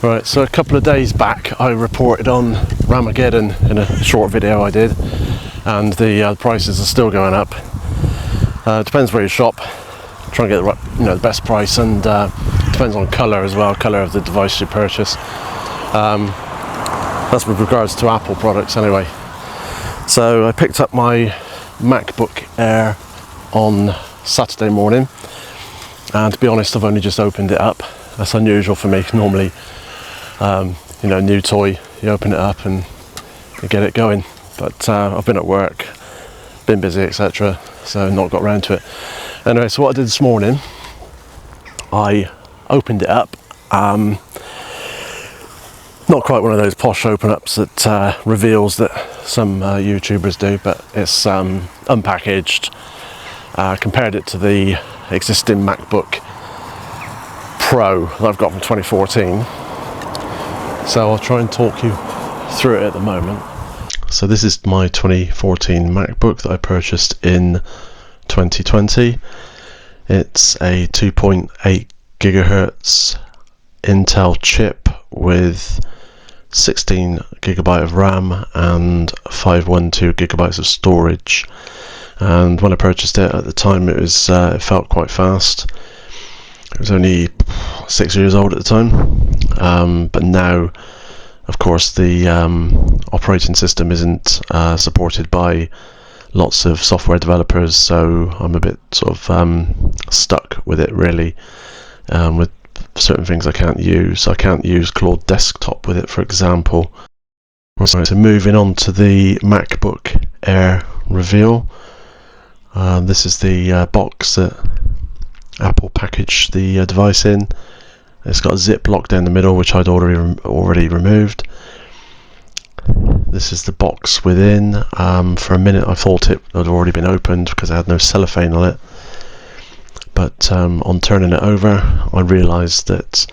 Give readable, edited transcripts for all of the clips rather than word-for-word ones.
Right, so a couple of days back I reported on Ramageddon in a short video I did, and the prices are still going up. Depends where you shop, try and get the right, the best price, and depends on colour as well, colour of the device you purchase. That's with regards to Apple products anyway. So I picked up my MacBook Air on Saturday morning, and to be honest I've only just opened it up. That's unusual for me. Normally new toy, you open it up and you get it going, but I've been at work, been busy, etc., so not got around to it. Anyway, so what I did this morning, I opened it up, not quite one of those posh open ups that reveals that some YouTubers do, but it's unpackaged, compared it to the existing MacBook Pro that I've got from 2014. So I'll try and talk you through it at the moment. So this is my 2014 MacBook that I purchased in 2020. It's a 2.8 gigahertz Intel chip with 16 gigabyte of RAM and 512 gigabytes of storage. And when I purchased it at the time, it felt quite fast. It was only 6 years old at the time, but now, of course, the operating system isn't supported by lots of software developers, so I'm a bit sort of stuck with it really, with certain things I can't use. I can't use Claude Desktop with it, for example. So moving on to the MacBook Air reveal. This is the box that Apple packaged the device in. It's got a zip lock down the middle, which I'd already removed. This is the box within. For a minute I thought it had already been opened because it had no cellophane on it, but on turning it over I realised that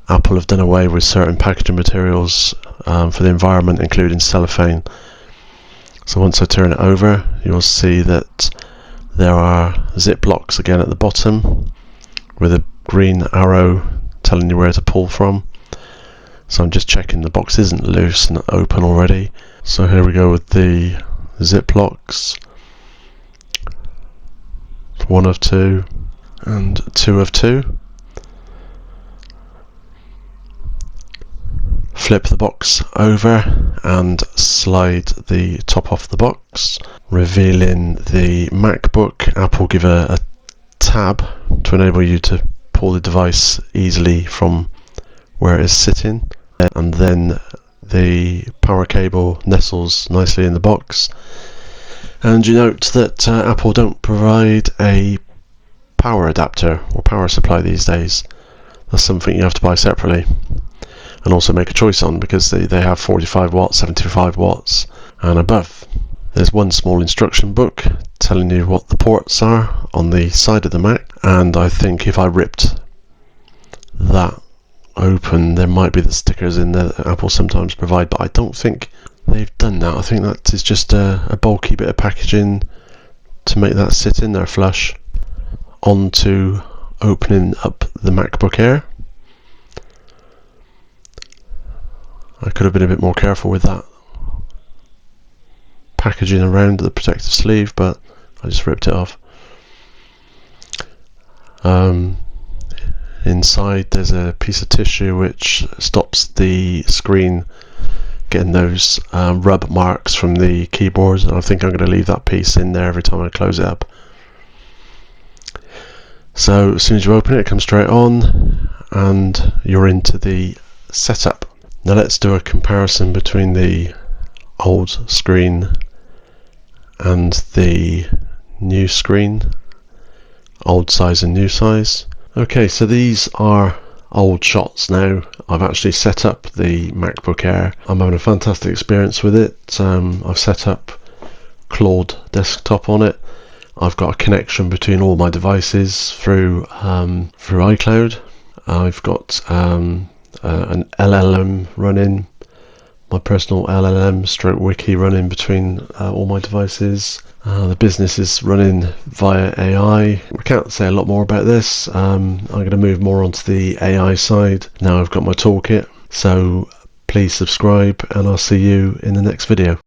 Apple have done away with certain packaging materials for the environment, including cellophane. So once I turn it over, you'll see that there are zip locks again at the bottom with a green arrow telling you where to pull from. So I'm just checking the box isn't loose and open already. So here we go with the zip locks. 1 of 2 and 2 of 2. Flip the box over and slide the top off the box, revealing the MacBook. Apple give a tab to enable you to pull the device easily from where it is sitting, and then the power cable nestles nicely in the box. And you note that Apple don't provide a power adapter or power supply these days. That's something you have to buy separately and also make a choice on, because they have 45 watts, 75 watts and above. There's one small instruction book telling you what the ports are on the side of the Mac, and I think if I ripped that open there might be the stickers in there that Apple sometimes provide, but I don't think they've done that. I think that is just a bulky bit of packaging to make that sit in there flush. On to opening up the MacBook Air. I could have been a bit more careful with that packaging around the protective sleeve, but I just ripped it off. Inside there's a piece of tissue which stops the screen getting those rub marks from the keyboards, and I think I'm going to leave that piece in there every time I close it up. So as soon as you open it, it comes straight on and you're into the setup. Now let's do a comparison between the old screen and the new screen, old size and new size. Okay, so these are old shots now. I've actually set up the MacBook Air. I'm having a fantastic experience with it. I've set up Claude Desktop on it. I've got a connection between all my devices through iCloud. I've got an LLM running my personal LLM stroke wiki running between all my devices. The business is running via AI. I can't say a lot more about this. I'm going to move more onto the AI side now I've got my toolkit. So please subscribe, and I'll see you in the next video.